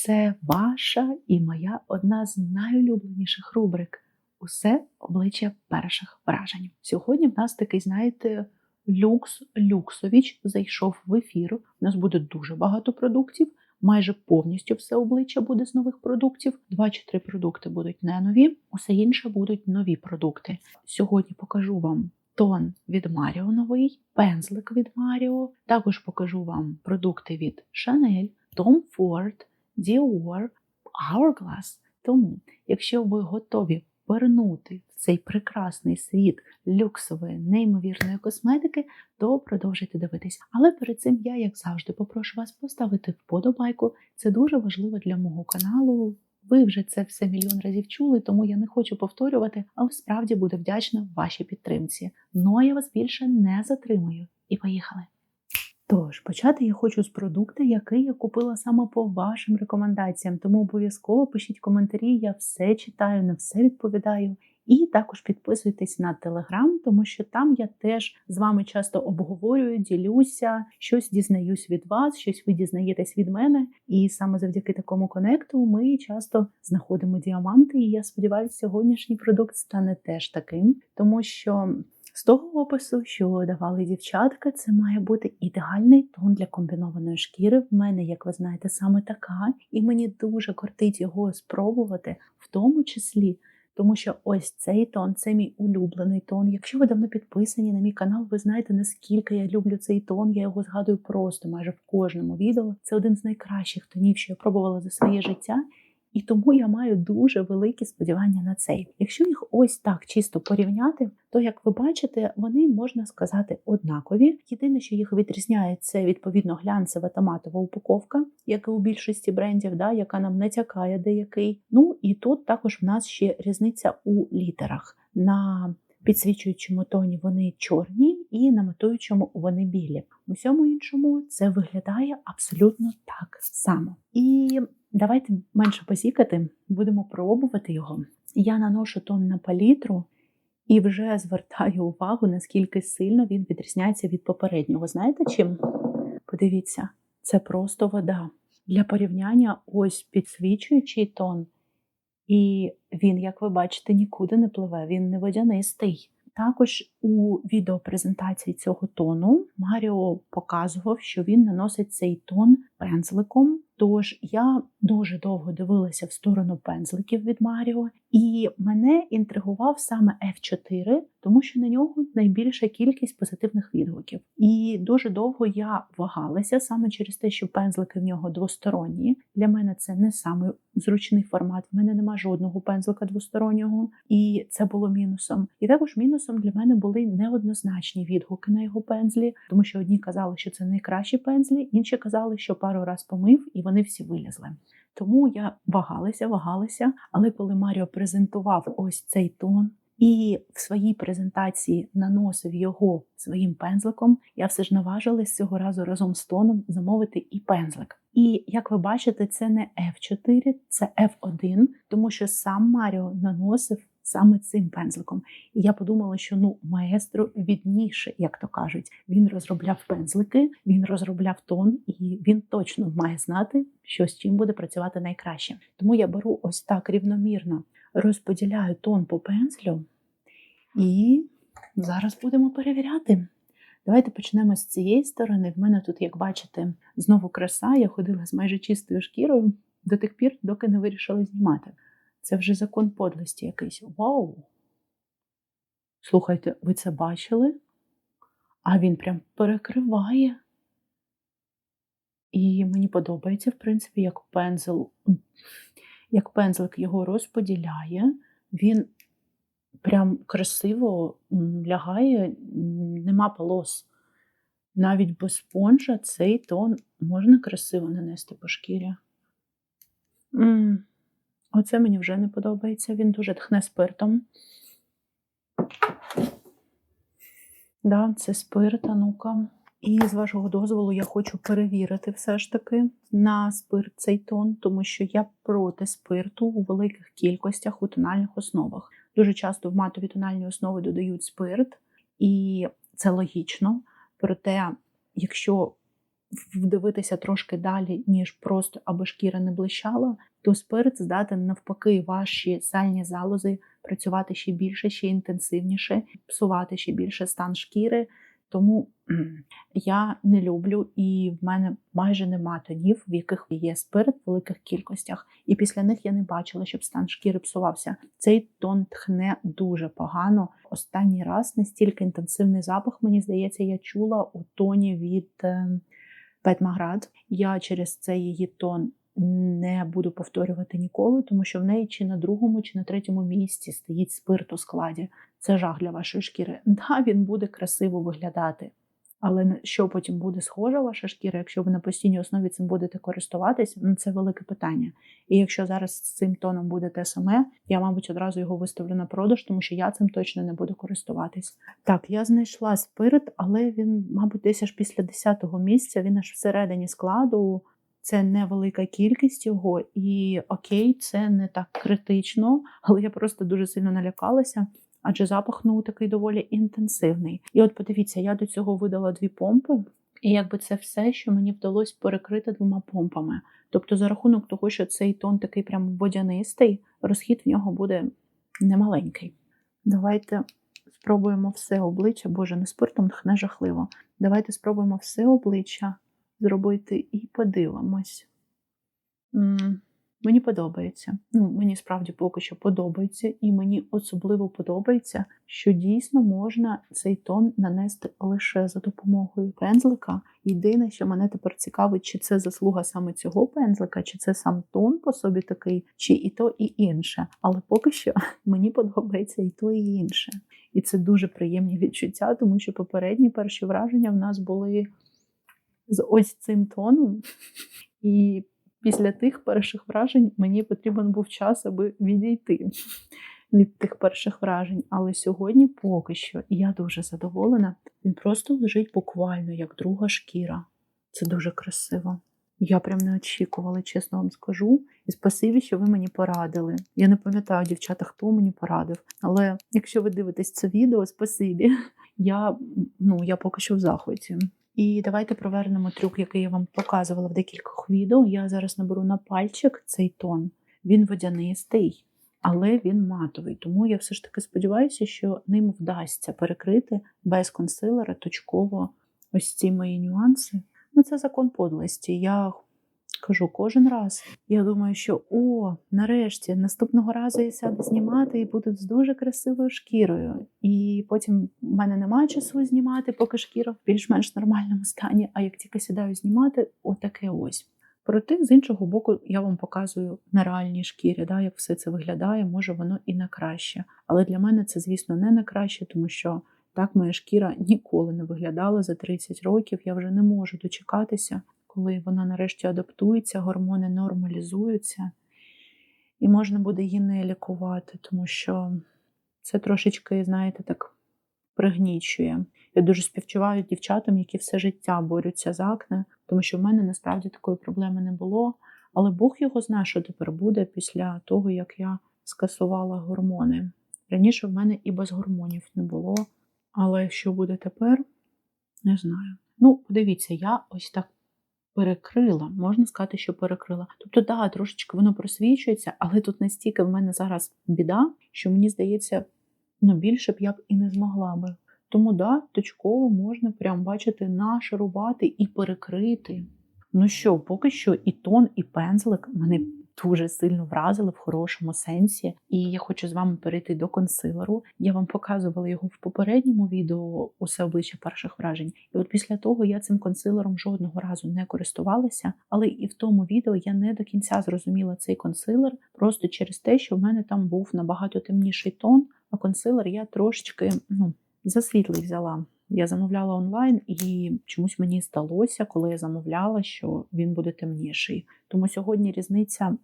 Це ваша і моя одна з найулюбленіших рубрик «Усе обличчя перших вражень». Сьогодні в нас такий, знаєте, люксовіч зайшов в ефір. У нас буде дуже багато продуктів, майже повністю все обличчя буде з нових продуктів. 2 чи 3 продукти будуть не нові, усе інше будуть нові продукти. Сьогодні покажу вам тон від Маріо новий, пензлик від Маріо, також покажу вам продукти від Chanel, Tom Ford, Dior, Hourglass. Тому, якщо ви готові пирнути в цей прекрасний світ люксової, неймовірної косметики, то продовжуйте дивитись. Але перед цим я, як завжди, попрошу вас поставити вподобайку. Це дуже важливо для мого каналу. Ви вже це все мільйон разів чули, тому я не хочу повторювати, але справді буду вдячна вашій підтримці. Ну а я вас більше не затримую. І поїхали! Тож, почати я хочу з продукту, який я купила саме по вашим рекомендаціям, тому обов'язково пишіть коментарі, я все читаю, на все відповідаю. І також підписуйтесь на Телеграм, тому що там я теж з вами часто обговорюю, ділюся, щось дізнаюсь від вас, щось ви дізнаєтесь від мене. І саме завдяки такому конекту ми часто знаходимо діаманти, і я сподіваюся, сьогоднішній продукт стане теж таким, тому що з того опису, що давали дівчатка, це має бути ідеальний тон для комбінованої шкіри. В мене, як ви знаєте, саме така. І мені дуже кортить його спробувати, в тому числі, тому що ось цей тон, це мій улюблений тон. Якщо ви давно підписані на мій канал, ви знаєте, наскільки я люблю цей тон. Я його згадую просто майже в кожному відео. Це один з найкращих тонів, що я пробувала за своє життя. І тому я маю дуже великі сподівання на цей. Якщо їх ось так чисто порівняти, то, як ви бачите, вони, можна сказати, однакові. Єдине, що їх відрізняє, це, відповідно, глянцева та матова упаковка, як і у більшості брендів, яка нам натякає деякий. Ну, і тут також в нас ще різниця у літерах. На підсвічуючому тоні вони чорні і на матуючому вони білі. У всьому іншому це виглядає абсолютно так само. І давайте менше базікати, будемо пробувати його. Я наношу тон на палітру і вже звертаю увагу, наскільки сильно він відрізняється від попереднього. Знаєте чим? Подивіться, це просто вода. Для порівняння ось підсвічуючий тон, і він, як ви бачите, нікуди не пливе, він не водянистий. Також у відеопрезентації цього тону Маріо показував, що він наносить цей тон пензликом. Тож я дуже довго дивилася в сторону пензликів від Маріо, і мене інтригував саме F4, тому що на нього найбільша кількість позитивних відгуків. І дуже довго я вагалася саме через те, що пензлики в нього двосторонні. Для мене це не самий зручний формат, в мене нема жодного пензлика двостороннього, і це було мінусом. І також мінусом для мене були неоднозначні відгуки на його пензлі, тому що одні казали, що це найкращі пензлі, інші казали, що пару раз помив, і вони всі вилізли. Тому я вагалася, але коли Маріо презентував ось цей тон і в своїй презентації наносив його своїм пензликом, я все ж наважилась цього разу разом з тоном замовити і пензлик. І, як ви бачите, це не F4, це F1, тому що сам Маріо наносив саме цим пензликом. І я подумала, що маестро відніше, як то кажуть. Він розробляв пензлики, він розробляв тон, і він точно має знати, що з чим буде працювати найкраще. Тому я беру ось так рівномірно, розподіляю тон по пензлю, і зараз будемо перевіряти. Давайте почнемо з цієї сторони. В мене тут, як бачите, знову краса. Я ходила з майже чистою шкірою до тих пір, доки не вирішила знімати. Це вже закон подлості якийсь. Вау! Слухайте, ви це бачили? А він прям перекриває. І мені подобається, в принципі, як пензлик його розподіляє. Він прям красиво лягає, нема полос. Навіть без спонжа цей тон можна красиво нанести по шкірі. Оце мені вже не подобається, він дуже тхне спиртом. Це спирт, ну-ка. І з вашого дозволу я хочу перевірити все ж таки на спирт цей тон, тому що я проти спирту у великих кількостях у тональних основах. Дуже часто в матові тональні основи додають спирт, і це логічно. Проте, якщо вдивитися трошки далі, ніж просто аби шкіра не блищала, то спирт здатен навпаки ваші сальні залози працювати ще більше, ще інтенсивніше, псувати ще більше стан шкіри. Тому я не люблю, і в мене майже нема тонів, в яких є спирт в великих кількостях. І після них я не бачила, щоб стан шкіри псувався. Цей тон тхне дуже погано. Останній раз настільки інтенсивний запах, мені здається, я чула у тоні від Pat McGrath. Я через цей її тон не буду повторювати ніколи, тому що в неї чи на другому, чи на третьому місці стоїть спирт у складі. Це жах для вашої шкіри. Да, він буде красиво виглядати, але що потім буде схожа ваша шкіра, якщо ви на постійній основі цим будете користуватись, це велике питання. І якщо зараз з цим тоном буде те саме, я, мабуть, одразу його виставлю на продаж, тому що я цим точно не буду користуватись. Так, я знайшла спирт, але він, мабуть, десь аж після 10-го місця, він аж всередині складу. Це невелика кількість його, і окей, це не так критично, але я просто дуже сильно налякалася, адже запах, такий доволі інтенсивний. І от подивіться, я до цього видала 2 помпи, і якби це все, що мені вдалося перекрити 2 помпами. Тобто за рахунок того, що цей тон такий прям водянистий, розхід в нього буде немаленький. Давайте спробуємо все обличчя, боже, не спиртом тхне жахливо. Давайте спробуємо все обличчя зробити і подивимось. Мені подобається. Мені справді поки що подобається. І мені особливо подобається, що дійсно можна цей тон нанести лише за допомогою пензлика. Єдине, що мене тепер цікавить, чи це заслуга саме цього пензлика, чи це сам тон по собі такий, чи і то, і інше. Але поки що мені подобається і то, і інше. І це дуже приємні відчуття, тому що попередні перші враження в нас були з ось цим тоном. І після тих перших вражень мені потрібен був час, аби відійти від тих перших вражень. Але сьогодні поки що, і я дуже задоволена, він просто лежить буквально як друга шкіра. Це дуже красиво. Я прям не очікувала, чесно вам скажу. І спасибі, що ви мені порадили. Я не пам'ятаю, дівчата, хто мені порадив. Але якщо ви дивитесь це відео, спасибі. Я поки що в захваті. І давайте провернемо трюк, який я вам показувала в декількох відео. Я зараз наберу на пальчик цей тон. Він водянистий, але він матовий. Тому я все ж таки сподіваюся, що ним вдасться перекрити без консилера точково ось ці мої нюанси. Це закон подлості. Я кажу кожен раз. Я думаю, що нарешті, наступного разу я сяду знімати і буду з дуже красивою шкірою. І потім в мене немає часу знімати, поки шкіра в більш-менш нормальному стані. А як тільки сідаю знімати, отаке ось. Проте, з іншого боку, я вам показую на реальній шкірі, як все це виглядає, може воно і на краще. Але для мене це, звісно, не на краще, тому що так моя шкіра ніколи не виглядала за 30 років. Я вже не можу дочекатися, коли вона нарешті адаптується, гормони нормалізуються, і можна буде її не лікувати, тому що це трошечки, знаєте, так пригнічує. Я дуже співчуваю дівчатам, які все життя борються з акне, тому що в мене насправді такої проблеми не було, але Бог його знає, що тепер буде після того, як я скасувала гормони. Раніше в мене і без гормонів не було, але що буде тепер, не знаю. Подивіться, я ось так перекрила, можна сказати, що перекрила. Тобто, трошечки воно просвічується, але тут настільки в мене зараз біда, що мені здається, більше б я б і не змогла би. Тому, точково можна прям, бачите, нашарувати і перекрити. Поки що і тон, і пензлик мене дуже сильно вразили в хорошому сенсі. І я хочу з вами перейти до консилеру. Я вам показувала його в попередньому відео «Усе обличчя перших вражень». І от після того я цим консилером жодного разу не користувалася. Але і в тому відео я не до кінця зрозуміла цей консилер, просто через те, що в мене там був набагато темніший тон, а консилер я трошечки, за світлий взяла. Я замовляла онлайн, і чомусь мені здалося, коли я замовляла, що він буде темніший. Тому сьогодні різниця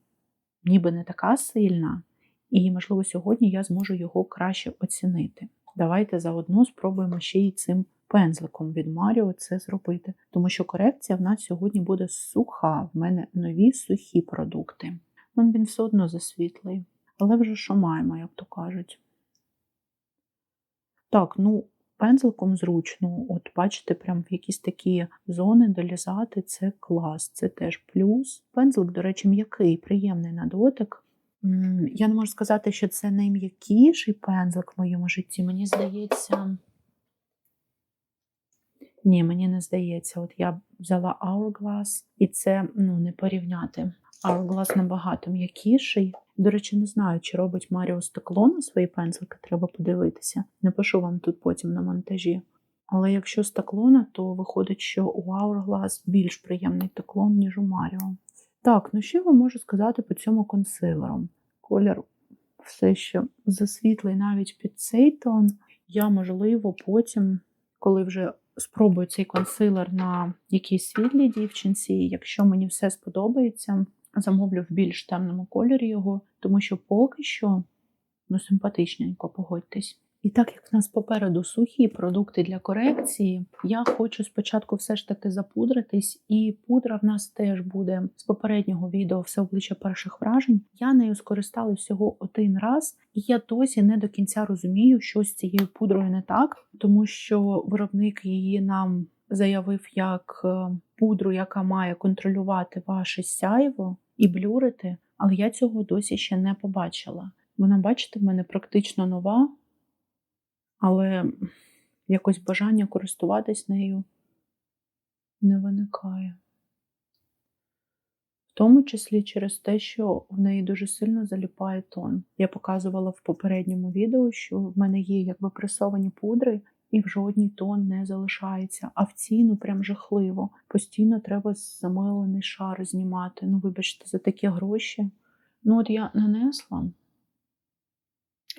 ніби не така сильна, і, можливо, сьогодні я зможу його краще оцінити. Давайте заодно спробуємо ще й цим пензликом від Маріо це зробити. Тому що корекція в нас сьогодні буде суха. В мене нові сухі продукти. Він все одно засвітлий. Але вже що маємо, як то кажуть. Так, пензликом зручно. От бачите, прям в якісь такі зони долізати – це клас, це теж плюс. Пензлик, до речі, м'який, приємний на дотик. Я не можу сказати, що це найм'якіший пензлик в моєму житті. Мені здається... Ні, мені не здається. От я взяла Hourglass, і це, не порівняти. Hourglass набагато м'якіший. До речі, не знаю, чи робить Маріо стекло на свої пензлики, треба подивитися. Напишу вам тут потім на монтажі. Але якщо стеклона, то виходить, що у Hourglass більш приємний теклон, ніж у Маріо. Так, що я вам можу сказати по цьому консилеру? Колір все ще засвітлий навіть під цей тон. Я, можливо, потім, коли вже спробую цей консилер на якійсь світлій дівчинці, якщо мені все сподобається, замовлю в більш темному кольорі його, тому що поки що, симпатичненько, погодьтесь. І так як в нас попереду сухі продукти для корекції, я хочу спочатку все ж таки запудритись, і пудра в нас теж буде з попереднього відео «Все обличчя перших вражень». Я нею скористалась всього один раз, і я досі не до кінця розумію, що з цією пудрою не так, тому що виробник її нам заявив як пудру, яка має контролювати ваше сяйво і блюрити, але я цього досі ще не побачила. Вона, бачите, в мене практично нова, але якось бажання користуватись нею не виникає. В тому числі через те, що в неї дуже сильно заліпає тон. Я показувала в попередньому відео, що в мене є якби пресовані пудри, і в жодній тон не залишається. А в цій, прям жахливо. Постійно треба замилений шар знімати. Вибачте, за такі гроші. От я нанесла,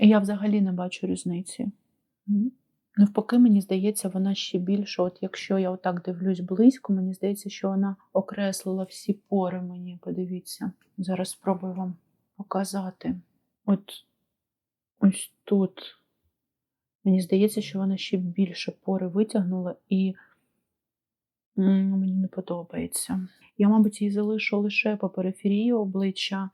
і я взагалі не бачу різниці. Навпаки, мені здається, вона ще більше, от якщо я отак дивлюсь близько, мені здається, що вона окреслила всі пори мені, подивіться. Зараз спробую вам показати. Ось тут. Мені здається, що вона ще більше пори витягнула, і мені не подобається. Я, мабуть, її залишу лише по периферії обличчя,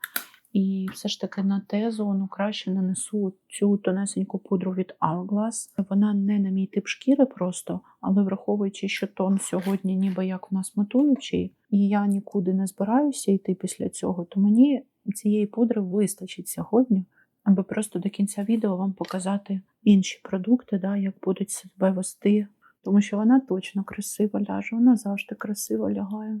і все ж таки на Т-зону краще нанесу цю тонесеньку пудру від Hourglass. Вона не на мій тип шкіри просто, але враховуючи, що тон сьогодні ніби як у нас матуючий, і я нікуди не збираюся йти після цього, то мені цієї пудри вистачить сьогодні, аби просто до кінця відео вам показати інші продукти, як будуть себе вести. Тому що вона точно красиво ляже, вона завжди красиво лягає.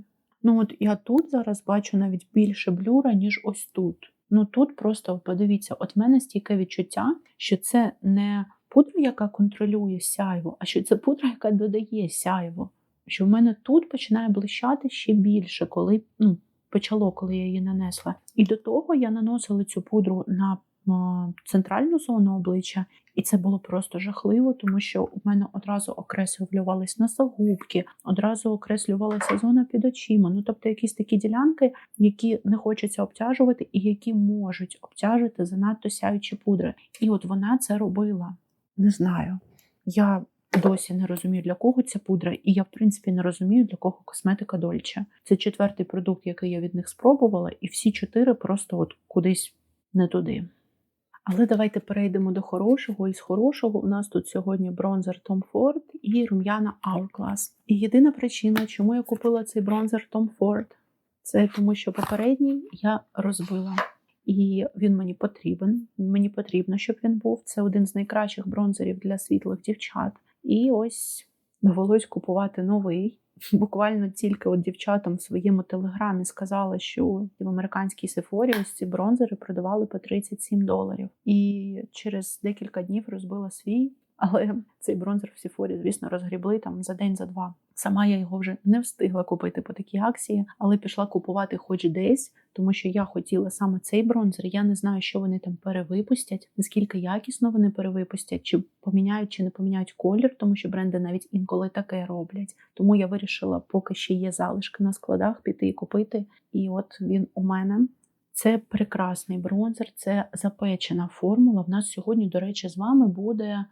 Я тут зараз бачу навіть більше блюра, ніж ось тут. Тут просто, подивіться, в мене стійке відчуття, що це не пудра, яка контролює сяйво, а що це пудра, яка додає сяйво. Що в мене тут починає блищати ще більше, коли коли я її нанесла. І до того я наносила цю пудру на центральну зону обличчя, і це було просто жахливо, тому що у мене одразу окреслювались носогубки, одразу окреслювалася зона під очима. Тобто якісь такі ділянки, які не хочеться обтяжувати і які можуть обтяжити занадто сяючі пудри. І вона це робила. Не знаю. Я досі не розумію, для кого ця пудра, і я, в принципі, не розумію, для кого косметика Dolce. Це 4-й продукт, який я від них спробувала, і всі 4 просто кудись не туди. Але давайте перейдемо до хорошого. І з хорошого у нас тут сьогодні бронзер Tom Ford і рум'яна Hourglass. І єдина причина, чому я купила цей бронзер Tom Ford, це тому, що попередній я розбила. І він мені потрібен. Мені потрібно, щоб він був. Це один з найкращих бронзерів для світлих дівчат. І ось довелось купувати новий. Буквально тільки дівчатам в своєму телеграмі сказала, що в американській Сефорі ось ці бронзери продавали по $37. І через декілька днів розбила свій, але цей бронзер в Сефорі, звісно, розгрібли там за день, за два. Сама я його вже не встигла купити по такій акції, але пішла купувати хоч десь, тому що я хотіла саме цей бронзер. Я не знаю, що вони там перевипустять, наскільки якісно вони перевипустять, чи поміняють, чи не поміняють колір, тому що бренди навіть інколи таке роблять. Тому я вирішила, поки ще є залишки на складах, піти і купити. І він у мене. Це прекрасний бронзер, це запечена формула. В нас сьогодні, до речі, з вами буде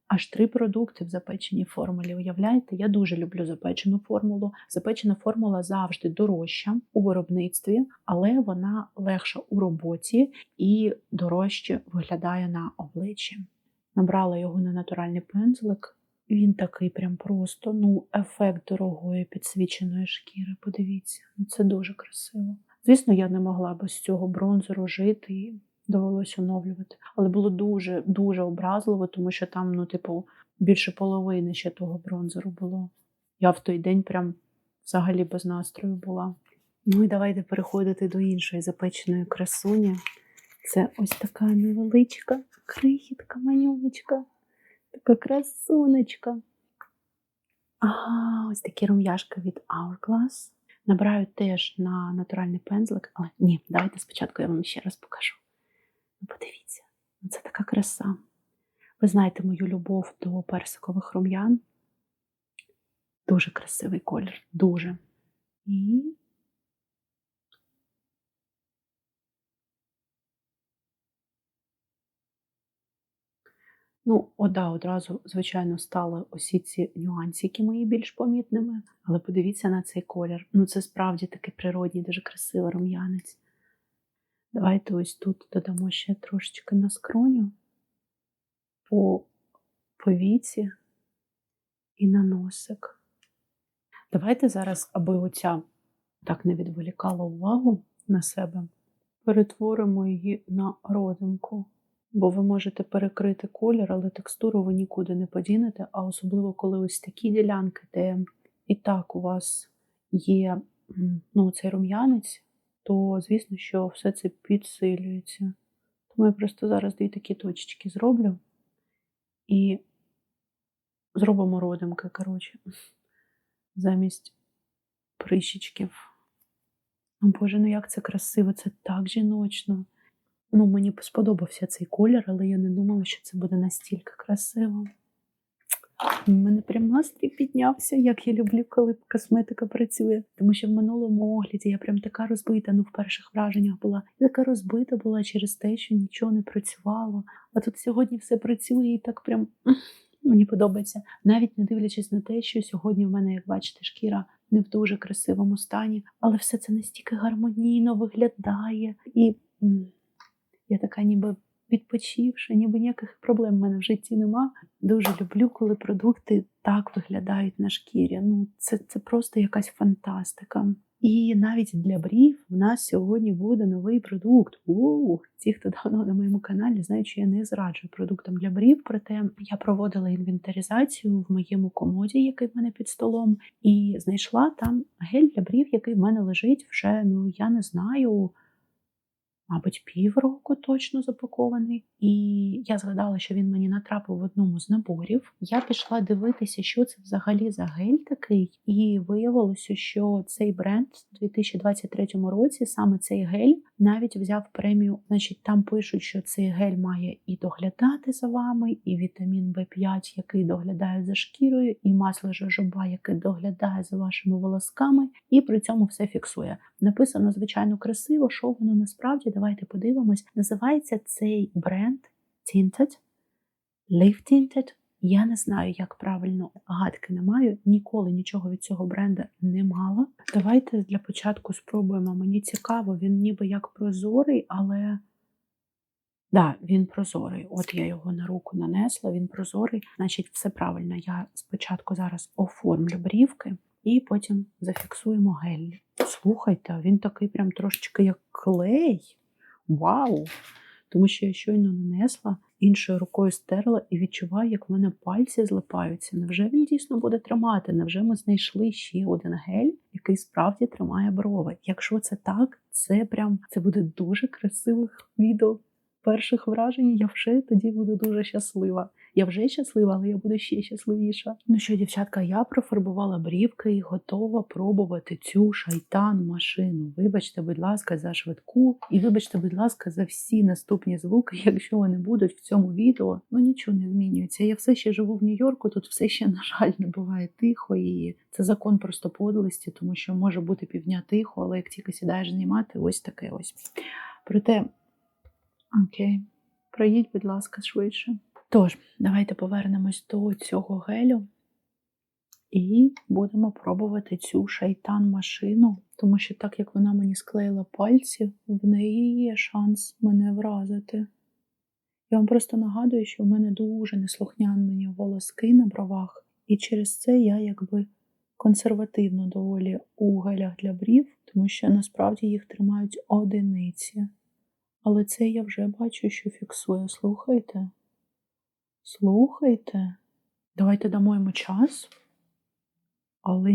аж 3 продукти в запеченій формулі. Уявляєте? Я дуже люблю запечену формулу. Запечена формула завжди дорожча у виробництві, але вона легша у роботі і дорожче виглядає на обличчі. Набрала його на натуральний пензлик. Він такий прям просто, ну, ефект дорогої підсвіченої шкіри, подивіться. Ну, це дуже красиво. Звісно, я не могла без цього бронзеру жити і довелося оновлювати. Але було дуже образливо, тому що там, ну, типу, більше половини ще того бронзеру було. Я в той день прям взагалі без настрою була. Ну і давайте переходити до іншої запеченої красуні. Це ось така невеличка крихітка, манюнечка. Така красунечка. Ось такі рум'яшки від Hourglass. Набираю теж на натуральний пензлик, але ні, давайте спочатку я вам ще раз покажу. Ну, подивіться, це така краса. Ви знаєте мою любов до персикових рум'ян. Дуже красивий колір, дуже. І ну, одразу, звичайно, стали усі ці нюансики мої більш помітними, але подивіться на цей колір. Ну, це справді такий природній, дуже красивий рум'янець. Давайте ось тут додамо ще трошечки на скроню, по повіці і на носик. Давайте зараз, аби оця так не відволікала увагу на себе, перетворимо її на родимку. Бо ви можете перекрити колір, але текстуру ви нікуди не подінете, а особливо коли ось такі ділянки, де і так у вас є цей рум'янець, то звісно, що все це підсилюється. Тому я просто зараз дві такі точечки зроблю і зробимо родимки, коротше, замість прищичків. О Боже, ну як це красиво, це так жіночно. Ну, мені сподобався цей колір, але я не думала, що це буде настільки красиво. У мене прям настрій піднявся, як я люблю, коли косметика працює. Тому що в минулому огляді я прям така розбита, ну в перших враженнях була. Я така розбита була через те, що нічого не працювало. А тут сьогодні все працює і так прям мені подобається. Навіть не дивлячись на те, що сьогодні в мене, як бачите, шкіра не в дуже красивому стані, але все це настільки гармонійно виглядає. І я така ніби відпочивша, ніби ніяких проблем в мене в житті нема. Дуже люблю, коли продукти так виглядають на шкірі. Ну, це просто якась фантастика. І навіть для брів в нас сьогодні буде новий продукт. Ті, хто давно на моєму каналі, знають, що я не зраджую продуктам для брів, проте я проводила інвентаризацію в моєму комоді, який в мене під столом, і знайшла там гель для брів, який в мене лежить вже, я не знаю, мабуть, півроку точно запакований. І я згадала, що він мені натрапив в одному з наборів. Я пішла дивитися, що це взагалі за гель такий, і виявилося, що цей бренд у 2023 році, саме цей гель, навіть взяв премію. Значить, там пишуть, що цей гель має і доглядати за вами, і вітамін В5, який доглядає за шкірою, і масло жожоба, яке доглядає за вашими волосками, і при цьому все фіксує. Написано, звичайно, красиво, що воно насправді, давайте подивимось. Називається цей бренд Tinted, Live Tinted. Я не знаю, як правильно, гадки не маю, ніколи нічого від цього бренда не мала. Давайте для початку спробуємо. Мені цікаво, він ніби як прозорий, але він прозорий. От я його на руку нанесла, він прозорий. Значить, все правильно. Я спочатку зараз оформлю брівки і потім зафіксуємо гель. Слухайте, він такий прям трошечки як клей. Вау! Тому що я щойно нанесла, іншою рукою стерла і відчуваю, як в мене пальці злипаються. Невже він дійсно буде тримати? Невже ми знайшли ще один гель, який справді тримає брови? Якщо це так, це буде дуже красивих відео. Перших вражень я вже тоді буду дуже щаслива. Я вже щаслива, але я буду ще щасливіша. Ну що, дівчатка, я профарбувала брівки і готова пробувати цю шайтан-машину. Вибачте, будь ласка, за швидку. І вибачте, будь ласка, за всі наступні звуки, якщо вони будуть в цьому відео. Ну нічого не змінюється. Я все ще живу в Нью-Йорку, тут все ще, на жаль, не буває тихо. І це закон просто подлості, тому що може бути півдня тихо, але як тільки сідаєш знімати, ось таке ось. Проте... Окей, проїдь, будь ласка, швидше. Тож, давайте повернемось до цього гелю і будемо пробувати цю шайтан-машину, тому що так, як вона мені склеїла пальці, в неї є шанс мене вразити. Я вам просто нагадую, що в мене дуже неслухняні волоски на бровах, і через це я якби консервативно доволі у гелях для брів, тому що насправді їх тримають одиниці. Але це я вже бачу, що фіксує. Слухайте? Слухайте? Давайте дамо йому час. Але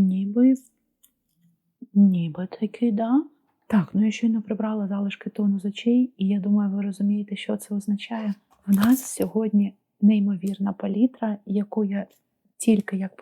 ніби таки, да. Так, ну я щойно прибрала залишки тону з очей, і я думаю, ви розумієте, що це означає. В нас сьогодні неймовірна палітра, яку я тільки як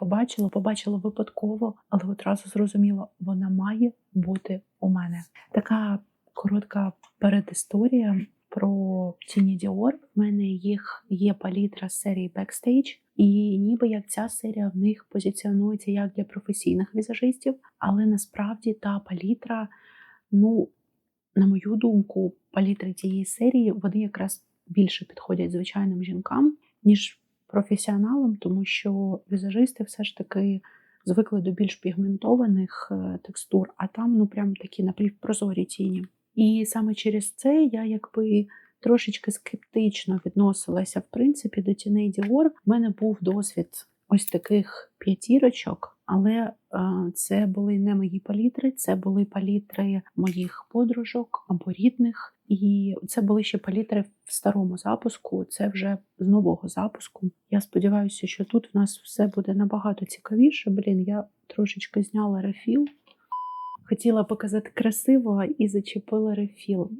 побачила випадково, але одразу зрозуміла, вона має бути у мене. Така коротка передісторія про тіні Dior. В мене їх є палітра з серії Backstage, і ніби як ця серія в них позиціонується як для професійних візажистів, але насправді та палітра, на мою думку, палітри цієї серії, вони якраз більше підходять звичайним жінкам, ніж професіоналам, тому що візажисти все ж таки звикли до більш пігментованих текстур, а там, прям такі напівпрозорі тіні. І саме через це я якби трошечки скептично відносилася, в принципі, до тіней Dior. У мене був досвід ось таких п'ятірочок, але це були не мої палітри, це були палітри моїх подружок або рідних. І це були ще палітри в старому запуску, це вже з нового запуску. Я сподіваюся, що тут в нас все буде набагато цікавіше. Я трошечки зняла рефіл. Хотіла показати красиво і зачепила рефіл.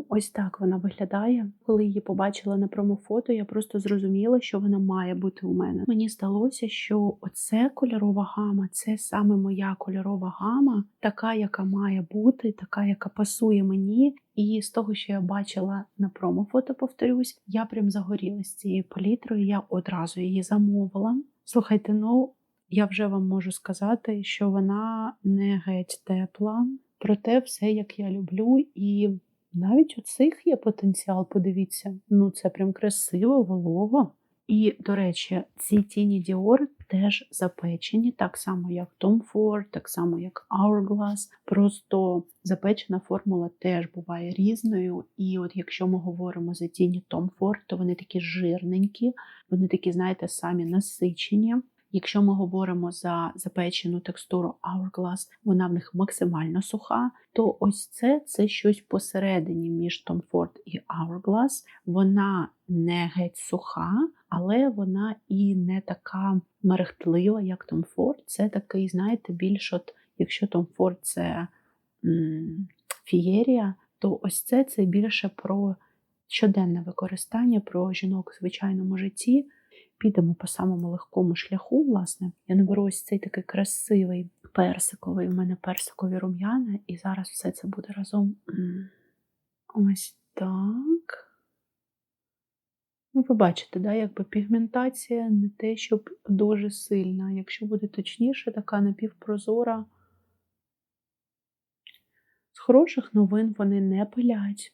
Ось так вона виглядає. Коли її побачила на промофото, я просто зрозуміла, що вона має бути у мене. Мені здалося, що оце кольорова гама, це саме моя кольорова гама, така, яка має бути, така, яка пасує мені. І з того, що я бачила на промофото, повторюсь, я прям загорілась цією палітрою, я одразу її замовила. Слухайте, я вже вам можу сказати, що вона не геть тепла, проте все, як я люблю, і навіть у цих є потенціал, подивіться. Це прям красиво, волого. І, до речі, ці тіні Dior теж запечені, так само, як Tom Ford, так само, як Hourglass. Просто запечена формула теж буває різною. І от якщо ми говоримо за тіні Tom Ford, то вони такі жирненькі, вони такі, знаєте, самі насичені. Якщо ми говоримо за запечену текстуру Hourglass, вона в них максимально суха, то ось це щось посередині між Tom Ford і Hourglass. Вона не геть суха, але вона і не така мерехтлива, як Tom Ford. Це такий, знаєте, більш якщо Tom Ford це фієрія, то ось це більше про щоденне використання, про жінок у звичайному житті. Підемо по самому легкому шляху, власне. Я наберу ось цей такий красивий персиковий, у мене персикові рум'яна, і зараз все це буде разом. Ось так. Ви бачите, якби пігментація не те, щоб дуже сильна. Якщо буде точніше, така напівпрозора. З хороших новин вони не пилять.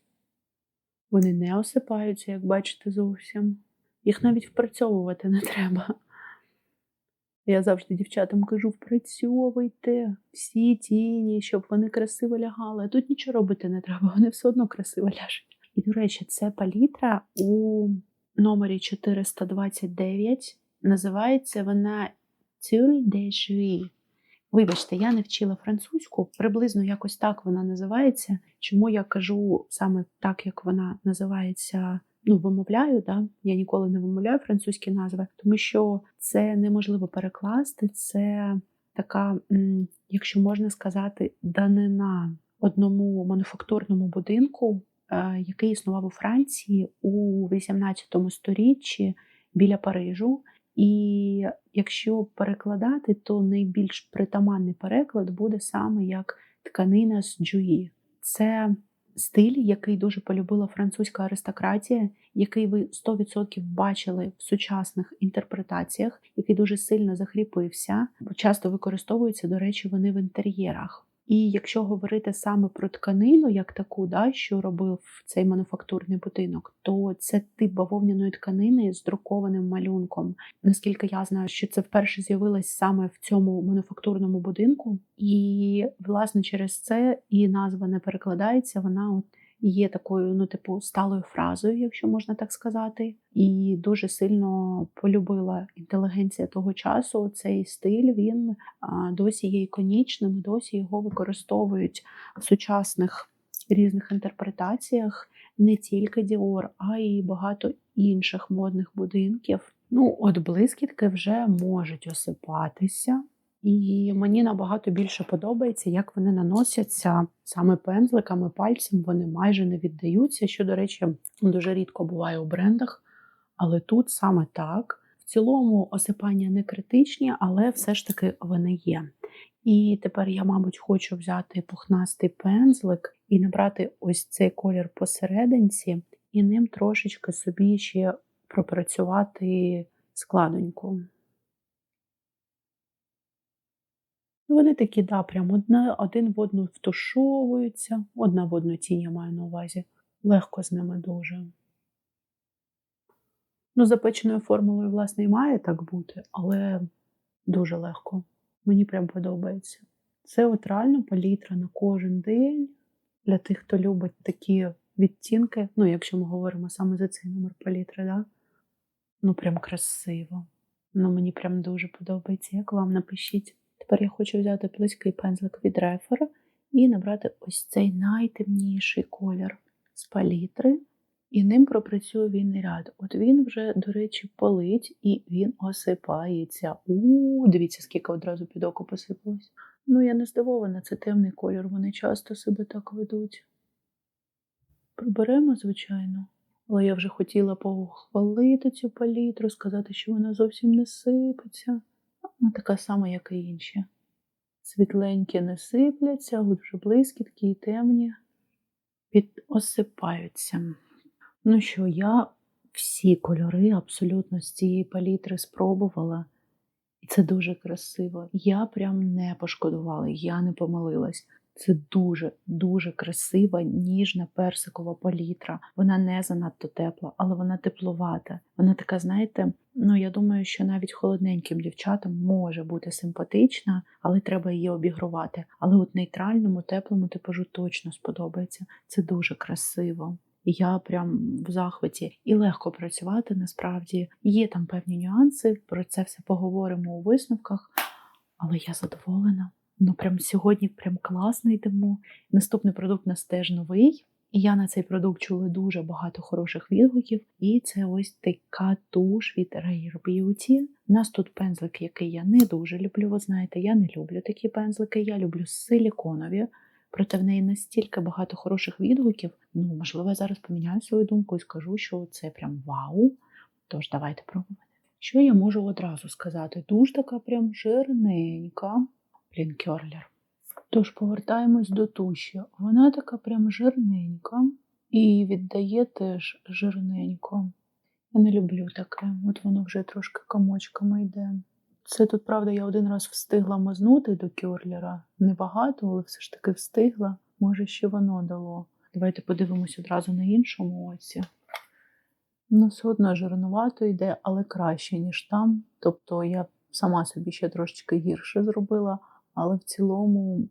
Вони не осипаються, як бачите, зовсім. Їх навіть впрацьовувати не треба. Я завжди дівчатам кажу, впрацьовуйте всі тіні, щоб вони красиво лягали. А тут нічого робити не треба, вони все одно красиво ляжуть. І, до речі, це палітра у номері 429. Називається вона Tulle de Jouy. Вибачте, я не вчила французьку, приблизно якось так вона називається. Чому я кажу саме так, як вона називається, вимовляю, я ніколи не вимовляю французькі назви, тому що це неможливо перекласти, це така, якщо можна сказати, данина одному мануфактурному будинку, який існував у Франції у 18 сторіччі біля Парижу. І якщо перекладати, то найбільш притаманний переклад буде саме як тканина з Джуї. Це стиль, який дуже полюбила французька аристократія, який ви 100% бачили в сучасних інтерпретаціях, який дуже сильно закріпився. Часто використовуються, до речі, вони в інтер'єрах. І якщо говорити саме про тканину, як таку, що робив цей мануфактурний будинок, то це тип бавовняної тканини з друкованим малюнком. Наскільки я знаю, що це вперше з'явилось саме в цьому мануфактурному будинку. І, власне, через це і назва не перекладається, вона є такою, ну, типу, сталою фразою, якщо можна так сказати. І дуже сильно полюбила інтелігенція того часу. Цей стиль, він досі є іконічним, досі його використовують в сучасних різних інтерпретаціях. Не тільки Dior, а й багато інших модних будинків. Ну, от блискітки вже можуть осипатися. І мені набагато більше подобається, як вони наносяться саме пензликами, пальцем, вони майже не віддаються, що, до речі, дуже рідко буває у брендах, але тут саме так. В цілому осипання не критичні, але все ж таки вони є. І тепер я, мабуть, хочу взяти пухнастий пензлик і набрати ось цей колір посерединці, і ним трошечки собі ще пропрацювати складоньку. Вони такі, да, прям один в одну втушовуються, одна в одну тінь я маю на увазі. Легко з ними дуже. Ну, запеченою формулою, власне, і має так бути, але дуже легко. Мені прям подобається. Це от реально палітра на кожен день для тих, хто любить такі відтінки. Ну, якщо ми говоримо саме за цей номер палітри, да? Ну, прям красиво. Ну, мені прям дуже подобається. Як вам? Напишіть. Тепер я хочу взяти плоский пензлик від Рефера і набрати ось цей найтемніший колір з палітри. І ним пропрацюю вільний ряд. От він вже, до речі, палить і він осипається. Дивіться, скільки одразу під око посипалось. Ну, я не здивована, це темний колір, вони часто себе так ведуть. Приберемо, звичайно. Але я вже хотіла похвалити цю палітру, сказати, що вона зовсім не сипеться. Вона така сама, як і інші. Світленькі не сипляться, от вже блискіткі і темні підосипаються. Ну що, я всі кольори абсолютно з цієї палітри спробувала. І це дуже красиво. Я прям не пошкодувала, я не помилилась. Це дуже красива, ніжна персикова палітра. Вона не занадто тепла, але вона теплувата. Вона така, знаєте, ну я думаю, що навіть холодненьким дівчатам може бути симпатична, але треба її обігрувати. Але от нейтральному, теплому типажу точно сподобається. Це дуже красиво. Я прям в захваті. І легко працювати, насправді. Є там певні нюанси, про це все поговоримо у висновках, але я задоволена. Ну, прям сьогодні прям класно йдемо. Наступний продукт у нас теж новий. І я на цей продукт чула дуже багато хороших відгуків. І це ось така туш від Rare Beauty. У нас тут пензлик, який я не дуже люблю. Ви знаєте, я не люблю такі пензлики, я люблю силіконові. Проте в неї настільки багато хороших відгуків. Ну, можливо, я зараз поміняю свою думку і скажу, що це прям вау. Тож, давайте пробувати. Що я можу одразу сказати? Туш така прям жирненька. Кьорлер. Тож, повертаємось до туші. Вона така прям жирненька і віддає теж жирненько. Я не люблю таке. От воно вже трошки комочками йде. Це тут, правда, я один раз встигла мазнути до кьорлера. Небагато, але все ж таки встигла. Може, ще воно дало. Давайте подивимось одразу на іншому оці. Ну, все одно жирнувато йде, але краще, ніж там. Тобто я сама собі ще трошечки гірше зробила. Але в цілому,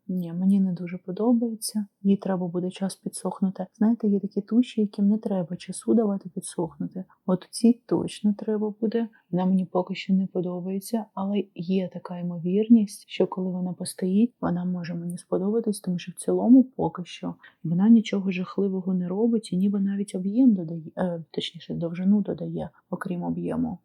ні, мені не дуже подобається. Їй треба буде час підсохнути. Знаєте, є такі туші, яким не треба часу давати підсохнути. От ці точно треба буде. Вона мені поки що не подобається, але є така ймовірність, що коли вона постоїть, вона може мені сподобатись, тому що в цілому поки що вона нічого жахливого не робить і ніби навіть об'єм додає, точніше довжину додає, окрім об'єму.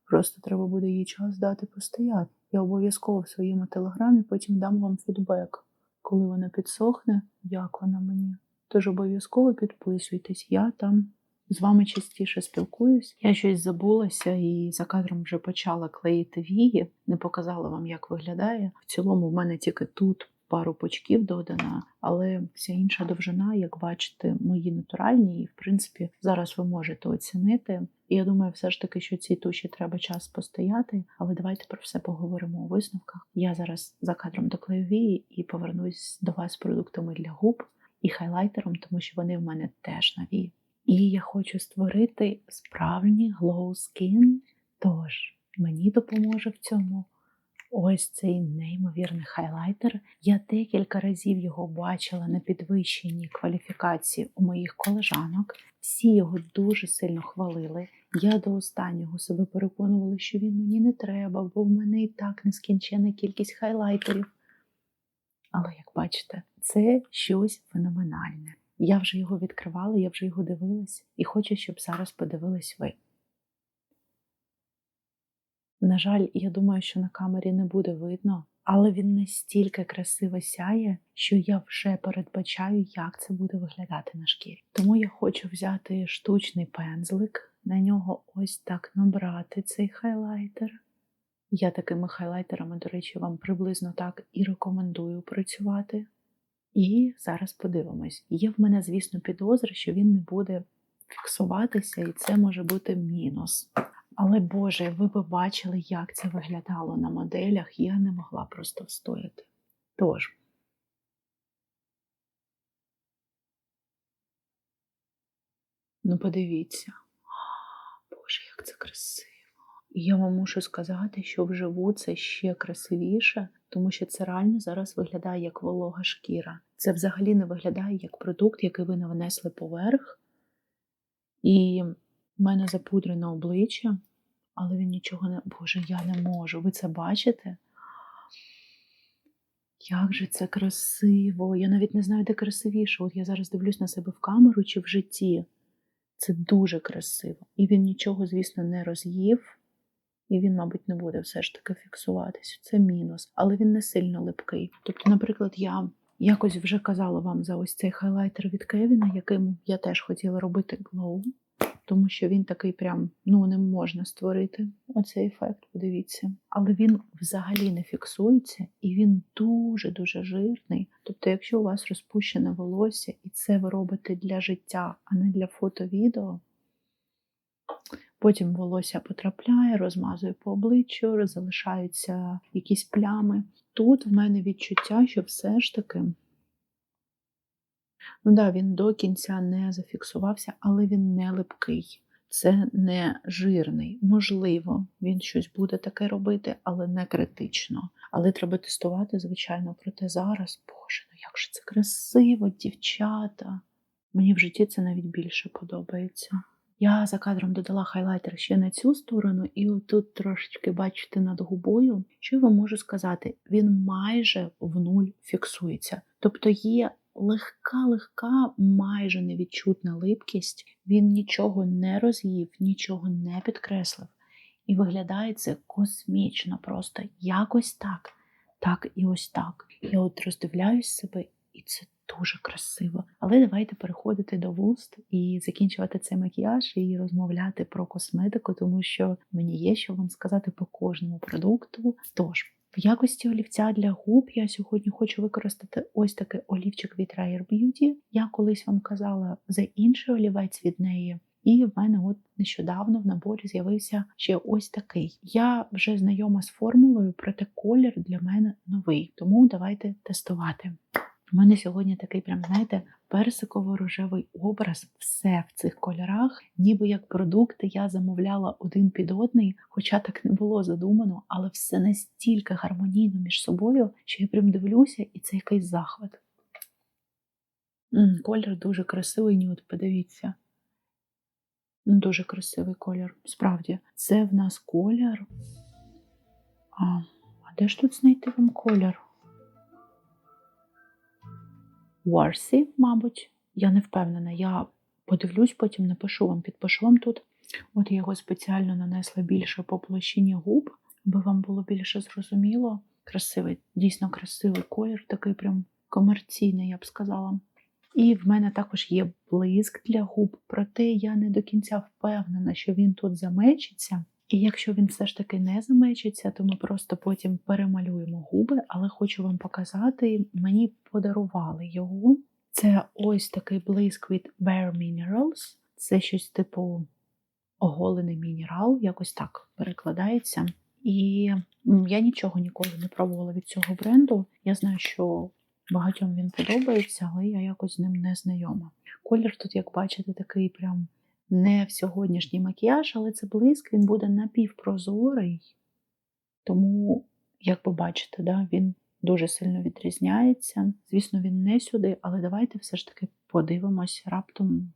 Просто треба буде їй час дати постояти. Я обов'язково в своєму телеграмі потім дам вам фідбек, коли вона підсохне, як вона мені. Тож обов'язково підписуйтесь, я там з вами частіше спілкуюсь. Я щось забулася і за кадром вже почала клеїти вії, не показала вам, як виглядає. В цілому в мене тільки тут пару пучків додана, але вся інша довжина, як бачите, мої натуральні, і, в принципі, зараз ви можете оцінити. І я думаю, все ж таки, що цій туші треба час постояти, але давайте про все поговоримо у висновках. Я зараз за кадром доклею вії і повернусь до вас з продуктами для губ і хайлайтером, тому що вони в мене теж нові. І я хочу створити справжній glow skin, тож мені допоможе в цьому Ось цей неймовірний хайлайтер. Я декілька разів його бачила на підвищенні кваліфікації у моїх колежанок. Всі його дуже сильно хвалили. Я до останнього себе переконувала, що він мені не треба, бо в мене і так нескінченна кількість хайлайтерів. Але, як бачите, це щось феноменальне. Я вже його відкривала, я вже його дивилась і хочу, щоб зараз подивились ви. На жаль, я думаю, що на камері не буде видно, але він настільки красиво сяє, що я вже передбачаю, як це буде виглядати на шкірі. Тому я хочу взяти штучний пензлик, на нього ось так набрати цей хайлайтер. Я такими хайлайтерами, до речі, вам приблизно так і рекомендую працювати. І зараз подивимось. Є в мене, звісно, підозри, що він не буде фіксуватися, і це може бути мінус. Але, Боже, ви б бачили, як це виглядало на моделях, я не могла просто встояти. Тож, ну подивіться. Боже, як це красиво. І я вам мушу сказати, що вживу це ще красивіше, тому що це реально зараз виглядає як волога шкіра. Це взагалі не виглядає як продукт, який ви нанесли поверх. І в мене запудрене обличчя, але він нічого не... Боже, я не можу. Ви це бачите? Як же це красиво! Я навіть не знаю, де красивіше. От я зараз дивлюсь на себе в камеру чи в житті. Це дуже красиво. І він нічого, звісно, не роз'їв. І він, мабуть, не буде все ж таки фіксуватись. Це мінус. Але він не сильно липкий. Тобто, наприклад, я якось вже казала вам за ось цей хайлайтер від Кевіна, яким я теж хотіла робити глоу. Тому що він такий прям, не можна створити оцей ефект, подивіться. Але він взагалі не фіксується і він дуже-дуже жирний. Тобто, якщо у вас розпущене волосся і це ви робите для життя, а не для фото-відео, потім волосся потрапляє, розмазує по обличчю, залишаються якісь плями. Тут в мене відчуття, що все ж таки, він до кінця не зафіксувався, але він не липкий. Це не жирний. Можливо, він щось буде таке робити, але не критично. Але треба тестувати, звичайно, проте зараз, Боже, як же це красиво, дівчата. Мені в житті це навіть більше подобається. Я за кадром додала хайлайтер ще на цю сторону, і отут трошечки, бачите, над губою. Що я вам можу сказати? Він майже в нуль фіксується. Тобто є легка, майже невідчутна липкість. Він нічого не роз'їв, нічого не підкреслив. І виглядає це космічно просто. Якось так. Так і ось так. Я от роздивляюсь себе, і це дуже красиво. Але давайте переходити до вуст і закінчувати цей макіяж і розмовляти про косметику, тому що мені є що вам сказати по кожному продукту. Тож, в якості олівця для губ я сьогодні хочу використати ось такий олівчик від Rare Beauty. Я колись вам казала за інший олівець від неї. І в мене от нещодавно в наборі з'явився ще ось такий. Я вже знайома з формулою, проте колір для мене новий. Тому давайте тестувати. У мене сьогодні такий прям, знаєте, персиково-рожевий образ. Все в цих кольорах. Ніби як продукти я замовляла один під одний, хоча так не було задумано, але все настільки гармонійно між собою, що я прям дивлюся, і це якийсь захват. Колір дуже красивий, нюд, подивіться. Дуже красивий колір, справді. Це в нас колір. А де ж тут знайти вам колір? Ворсі, мабуть. Я не впевнена. Я подивлюсь, потім напишу вам, підпишу вам тут. От я його спеціально нанесла більше по площині губ, аби вам було більше зрозуміло. Красивий, дійсно красивий колір, такий прям комерційний, я б сказала. І в мене також є блиск для губ, проте я не до кінця впевнена, що він тут замечиться. І якщо він все ж таки не замечиться, то ми просто потім перемалюємо губи, але хочу вам показати, мені подарували його. Це ось такий блиск від Bare Minerals. Це щось типу оголений мінерал, якось так перекладається. І я нічого ніколи не пробувала від цього бренду. Я знаю, що багатьом він подобається, але я якось з ним не знайома. Колір тут, як бачите, такий прям не в сьогоднішній макіяж, але це блиск, він буде напівпрозорий. Тому Як побачите, да, він дуже сильно відрізняється. Звісно, він не сюди, але давайте все ж таки подивимось, раптом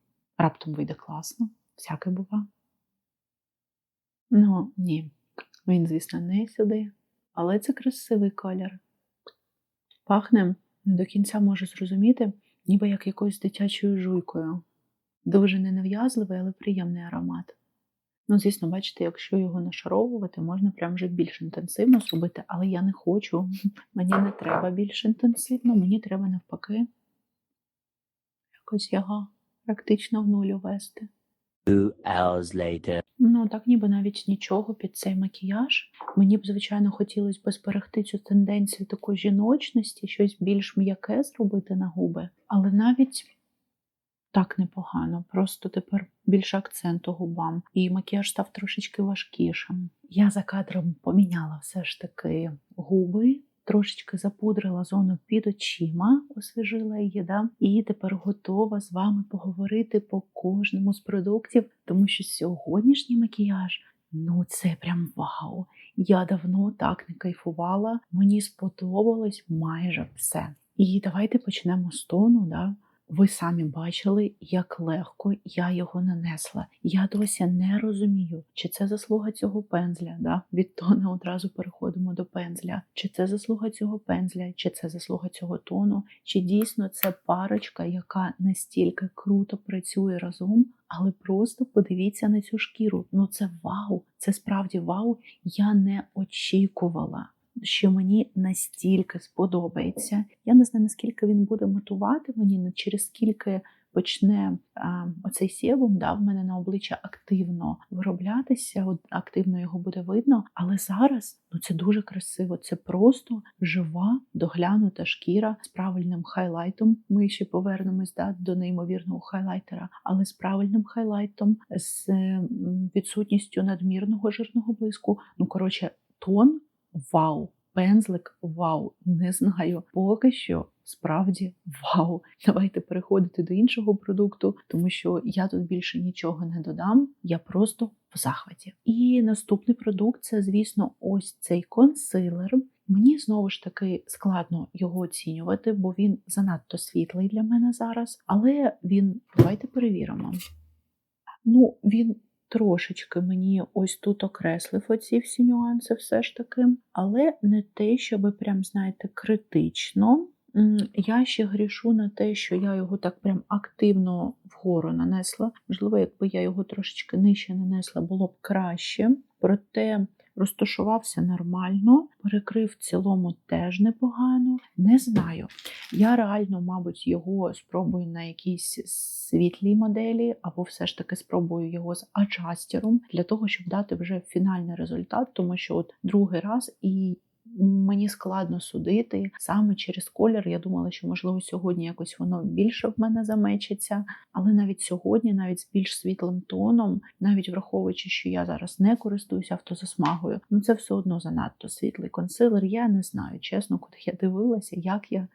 вийде класно. Всяке бува. Ну, ні, він, звісно, не сюди, але це красивий колір. Пахне, не до кінця можу зрозуміти, ніби як якоюсь дитячою жуйкою. Дуже ненав'язливий, але приємний аромат. Ну, звісно, бачите, якщо його нашаровувати, можна прям вже більш інтенсивно зробити, але я не хочу. Мені не треба більш інтенсивно, мені треба навпаки якось його практично в нуль ввести. 2 hours later. Ну, так ніби навіть нічого під цей макіяж. Мені б, звичайно, хотілося б зберегти цю тенденцію такої жіночності, щось більш м'яке зробити на губи. Але навіть так непогано, просто тепер більше акценту губам. І макіяж став трошечки важкішим. Я за кадром поміняла все ж таки губи, трошечки запудрила зону під очима, освіжила її, да? І тепер готова з вами поговорити по кожному з продуктів, тому що сьогоднішній макіяж, ну це прям вау! Я давно так не кайфувала, мені сподобалось майже все. І давайте почнемо з тону, да? Ви самі бачили, як легко я його нанесла. Я досі не розумію, чи це заслуга цього пензля, да? Від тона одразу переходимо до пензля. Чи це заслуга цього пензля, чи це заслуга цього тону, чи дійсно це парочка, яка настільки круто працює разом, але просто подивіться на цю шкіру. Ну це вау, це справді вау. Я не очікувала, що мені настільки сподобається. Я не знаю, наскільки він буде мотувати мені, через скільки почне оцей себум, да, в мене на обличчя активно вироблятися, активно його буде видно, але зараз це дуже красиво, це просто жива, доглянута шкіра з правильним хайлайтом. Ми ще повернемось до неймовірного хайлайтера, але з правильним хайлайтом, з відсутністю надмірного жирного блиску. Тон вау, пензлик вау, не знаю, поки що справді вау. Давайте переходити до іншого продукту, тому що я тут більше нічого не додам, я просто в захваті. І наступний продукт – це, звісно, ось цей консилер. Мені, знову ж таки, складно його оцінювати, бо він занадто світлий для мене зараз, але давайте перевіримо. Він трошечки мені ось тут окреслив оці всі нюанси все ж таки, але не те, щоб прям, знаєте, критично. Я ще грішу на те, що я його так прям активно вгору нанесла. Можливо, якби я його трошечки нижче нанесла, було б краще. Проте розташувався нормально, перекрив в цілому теж непогано. Не знаю. Я реально, мабуть, його спробую на якійсь світлій моделі, або все ж таки спробую його з аджастером, для того, щоб дати вже фінальний результат, тому що другий раз і мені складно судити саме через колір. Я думала, що, можливо, сьогодні якось воно більше в мене замечиться, але навіть сьогодні, навіть з більш світлим тоном, навіть враховуючи, що я зараз не користуюся автозасмагою, це все одно занадто світлий консилер. Я не знаю, чесно, куди я дивилася, як я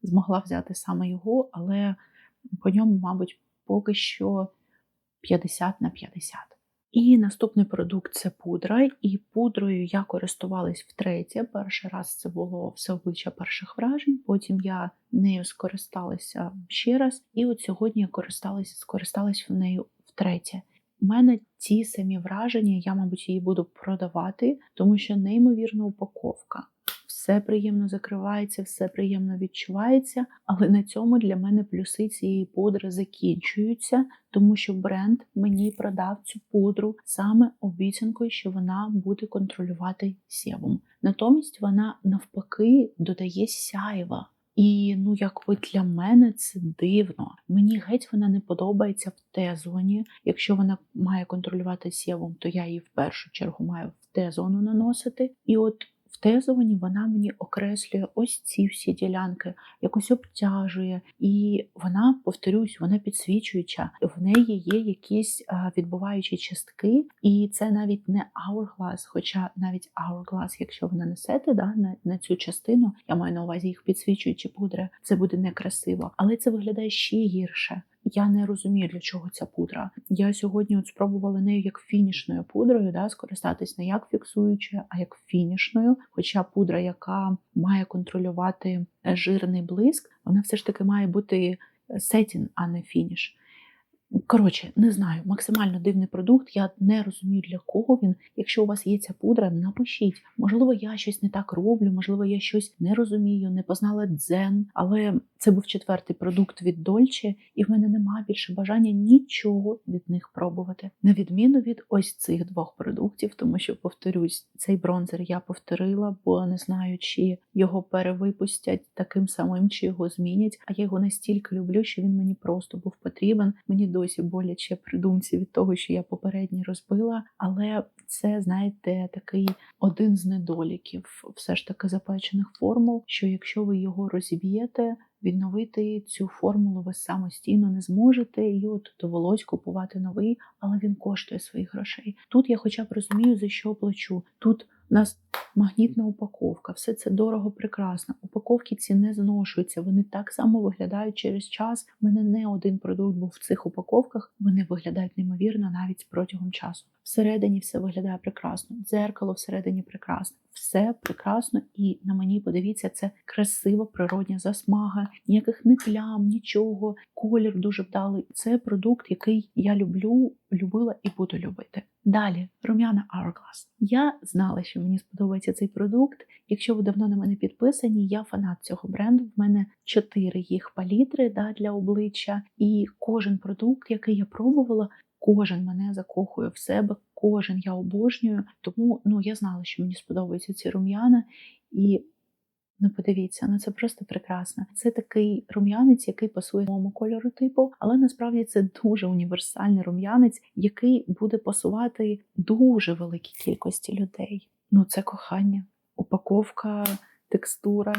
змогла взяти саме його, але по ньому, мабуть, поки що 50/50. І наступний продукт – це пудра, і пудрою я користувалась втретє. Перший раз це було все обличчя перших вражень, потім я нею скористалася ще раз, і от сьогодні я скористалась нею втретє. У мене ті самі враження, я, мабуть, її буду продавати, тому що неймовірна упаковка. Все приємно закривається, все приємно відчувається, але на цьому для мене плюси цієї пудри закінчуються, тому що бренд мені продав цю пудру саме обіцянкою, що вона буде контролювати себум. Натомість вона навпаки додає сяйва. І, якби для мене це дивно. Мені геть вона не подобається в Т-зоні. Якщо вона має контролювати себум, то я її в першу чергу маю в Т-зону наносити. І от в Т-зоні вона мені окреслює ось ці всі ділянки, якось обтяжує. І вона, повторюсь, вона підсвічуюча. В неї є якісь відбуваючі частки. І це навіть не Hourglass, хоча навіть Hourglass, якщо ви нанесете на цю частину, я маю на увазі їх підсвічуючі пудри, це буде некрасиво. Але це виглядає ще гірше. Я не розумію, для чого ця пудра. Я сьогодні от спробувала нею як фінішною пудрою, да, скористатись не як фіксуючою, а як фінішною. Хоча пудра, яка має контролювати жирний блиск, вона все ж таки має бути сетін, а не фініш. Коротше, не знаю, максимально дивний продукт, я не розумію, для кого він. Якщо у вас є ця пудра, напишіть. Можливо, я щось не так роблю, можливо, я щось не розумію, не познала дзен, але це був 4-й продукт від Dolce, і в мене немає більше бажання нічого від них пробувати. На відміну від ось цих 2 продуктів, тому що, повторюсь, цей бронзер я повторила, бо не знаю, чи його перевипустять таким самим, чи його змінять, а я його настільки люблю, що він мені просто був потрібен. Мені досі боляче при думці від того, що я попередній розбила, але це, знаєте, такий один з недоліків все ж таки запечених формул, що якщо ви його розіб'єте, відновити цю формулу ви самостійно не зможете, і от довелось купувати новий, але він коштує своїх грошей. Тут я хоча б розумію, за що плачу. Тут у нас магнітна упаковка, все це дорого, прекрасно. Упаковки ці не зношуються, вони так само виглядають через час. У мене не один продукт був в цих упаковках, вони виглядають неймовірно навіть протягом часу. Всередині все виглядає прекрасно, дзеркало всередині прекрасно, все прекрасно, і на мені, подивіться, це красива природня засмага, ніяких не плям, нічого, колір дуже вдалий. Це продукт, який я люблю, любила і буду любити. Далі, рум'яна Hourglass. Я знала, що мені сподобається цей продукт. Якщо ви давно на мене підписані, я фанат цього бренду. В мене 4 їх палітри для обличчя. І кожен продукт, який я пробувала, кожен мене закохує в себе, кожен я обожнюю. Тому я знала, що мені сподобаються ці рум'яна. І подивіться, це просто прекрасно. Це такий рум'янець, який пасує моєму кольору типу, але насправді це дуже універсальний рум'янець, який буде пасувати дуже великій кількості людей. Це кохання, упаковка, текстура,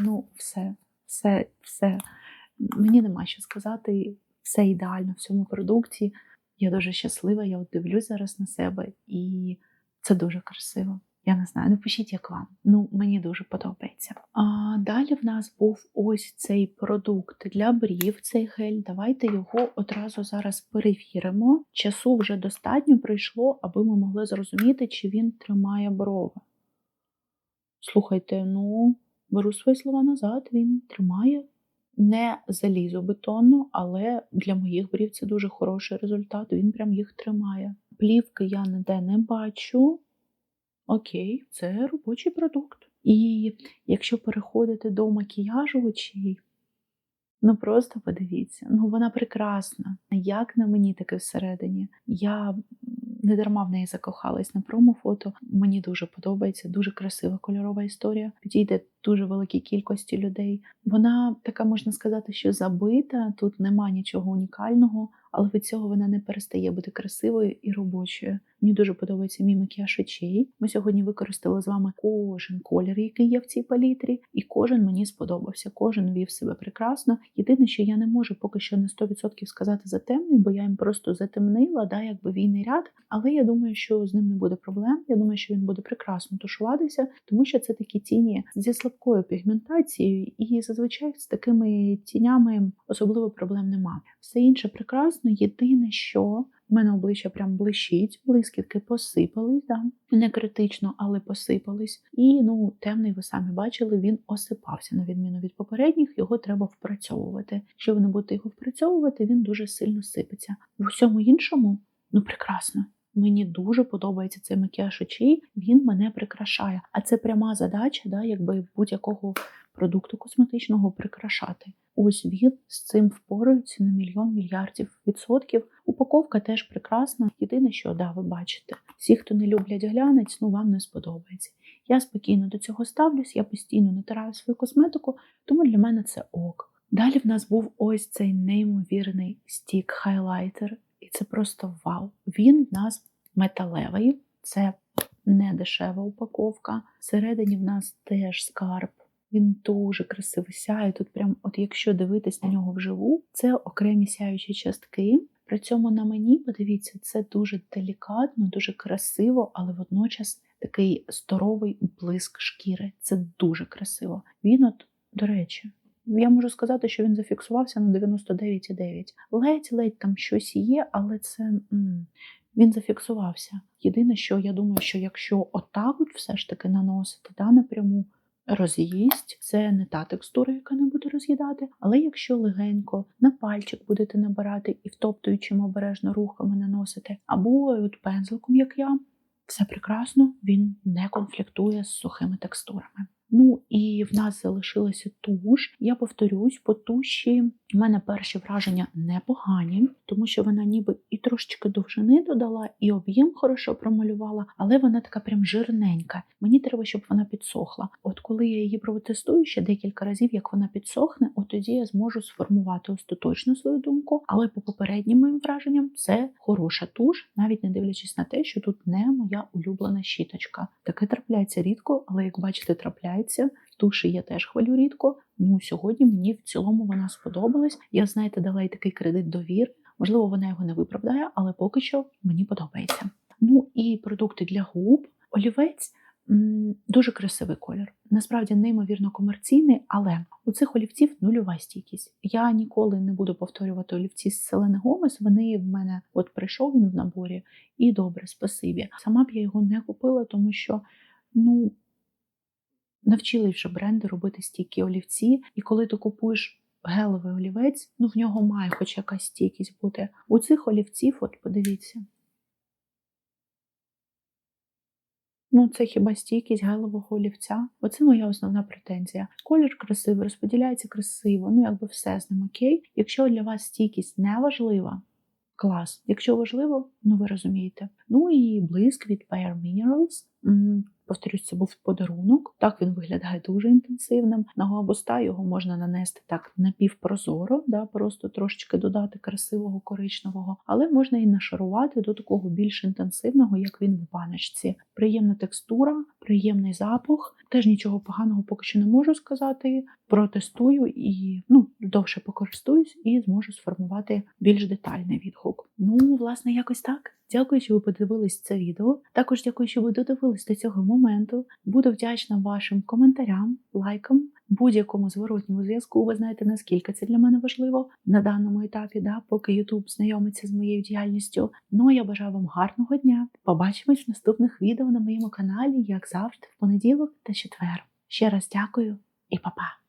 все. Мені нема що сказати, все ідеально в цьому продукті. Я дуже щаслива, я дивлюсь зараз на себе, і це дуже красиво. Я не знаю, напишіть, як вам. Мені дуже подобається. А далі в нас був ось цей продукт для брів, цей гель. Давайте його одразу зараз перевіримо. Часу вже достатньо пройшло, аби ми могли зрозуміти, чи він тримає брови. Слухайте, беру свої слова назад, він тримає. Не залізобетонно, але для моїх брів це дуже хороший результат, він прям їх тримає. Плівки я ніде не бачу. Окей, це робочий продукт. І якщо переходити до макіяжу очей, просто подивіться, вона прекрасна. Як на мені, так і всередині. Я не дарма в неї закохалась на промо-фото. Мені дуже подобається, дуже красива кольорова історія. Підійде дуже великій кількості людей. Вона така, можна сказати, що забита, тут нема нічого унікального, але від цього вона не перестає бути красивою і робочою. Мені дуже подобається мій макіяж очей. Ми сьогодні використали з вами кожен колір, який є в цій палітрі, і кожен мені сподобався, кожен вів себе прекрасно. Єдине, що я не можу поки що на 100% сказати за темний, бо я їм просто затемнила, якби війний ряд, але я думаю, що з ним не буде проблем. Я думаю, що він буде прекрасно тушуватися, тому що це такі тіні зі слабкою пігментацією, і зазвичай з такими тінями особливо проблем немає. Все інше прекрасно, єдине, що в мене обличчя прям блищить, блискітки посипались, не критично, але посипались. І, темний, ви самі бачили, він осипався, на відміну від попередніх, його треба впрацьовувати. Якщо ви не будете його впрацьовувати, він дуже сильно сипеться. В усьому іншому, прекрасно. Мені дуже подобається цей макіяж очей, він мене прикрашає. А це пряма задача, якби будь-якого продукту косметичного прикрашати. Ось він з цим впорається на 1 мільярдів %. Упаковка теж прекрасна. Єдине, що, ви бачите, всі, хто не люблять глянець, вам не сподобається. Я спокійно до цього ставлюсь, я постійно натираю свою косметику, тому для мене це ок. Далі в нас був ось цей неймовірний стік-хайлайтер. І це просто вау. Він в нас металевий, це не дешева упаковка. Всередині в нас теж скарб. Він дуже красиво сяє. Тут прям, якщо дивитись на нього вживу, це окремі сяючі частки. При цьому на мені, подивіться, це дуже делікатно, дуже красиво, але водночас такий здоровий блиск шкіри. Це дуже красиво. Він до речі, я можу сказати, що він зафіксувався на 99,9. Ледь-ледь там щось є, але це він зафіксувався. Єдине, що я думаю, що якщо отак от все ж таки наносити, напряму роз'їсть, це не та текстура, яка не буде роз'їдати, але якщо легенько на пальчик будете набирати і втоптуючими обережно рухами наносити, або от пензликом, як я, все прекрасно, він не конфліктує з сухими текстурами. Ну і в нас залишилася туш. Я повторюсь, по туші в мене перші враження непогані, тому що вона ніби і трошечки довжини додала, і об'єм хорошо промалювала, але вона така прям жирненька. Мені треба, щоб вона підсохла. От коли я її протестую ще декілька разів, як вона підсохне, от тоді я зможу сформувати остаточно свою думку, але по попереднім моїм враженням це хороша туш, навіть не дивлячись на те, що тут не моя улюблена щіточка. Таке трапляється рідко, але як бачите, трапляється. Туші я теж хвалю рідко. Ну, сьогодні мені в цілому вона сподобалась. Я, знаєте, дала їй такий кредит довіри. Можливо, вона його не виправдає, але поки що мені подобається. Ну і продукти для губ. Олівець дуже красивий колір. Насправді неймовірно комерційний, але у цих олівців нульова стійкість. Я ніколи не буду повторювати олівці з Селени Гомес. Вони в мене от прийшов він в наборі і добре, спасибі. Сама б я його не купила, тому що, навчили вже бренди робити стійкі олівці, і коли ти купуєш гелевий олівець, в нього має хоч якась стійкість бути. У цих олівців, от подивіться, це хіба стійкість гелевого олівця? Оце моя основна претензія. Колір красивий, розподіляється красиво, якби все з ним окей. Якщо для вас стійкість не важлива, клас. Якщо важливо, ви розумієте. Ну і блиск від Bare Minerals. Повторюсь, це був подарунок. Так він виглядає дуже інтенсивним. На губоста його можна нанести так напівпрозоро, просто трошечки додати красивого коричневого, але можна і нашарувати до такого більш інтенсивного, як він в баночці. Приємна текстура, приємний запах. Теж нічого поганого поки що не можу сказати. Протестую і довше покористуюсь і зможу сформувати більш детальний відгук. Власне, якось так. Дякую, що ви подивились це відео. Також дякую, що ви додивились до цього моменту. Буду вдячна вашим коментарям, лайкам, будь-якому зворотньому зв'язку. Ви знаєте, наскільки це для мене важливо на даному етапі, поки YouTube знайомиться з моєю діяльністю. Я бажаю вам гарного дня. Побачимось в наступних відео на моєму каналі, як завжди, в понеділок та четвер. Ще раз дякую і па-па!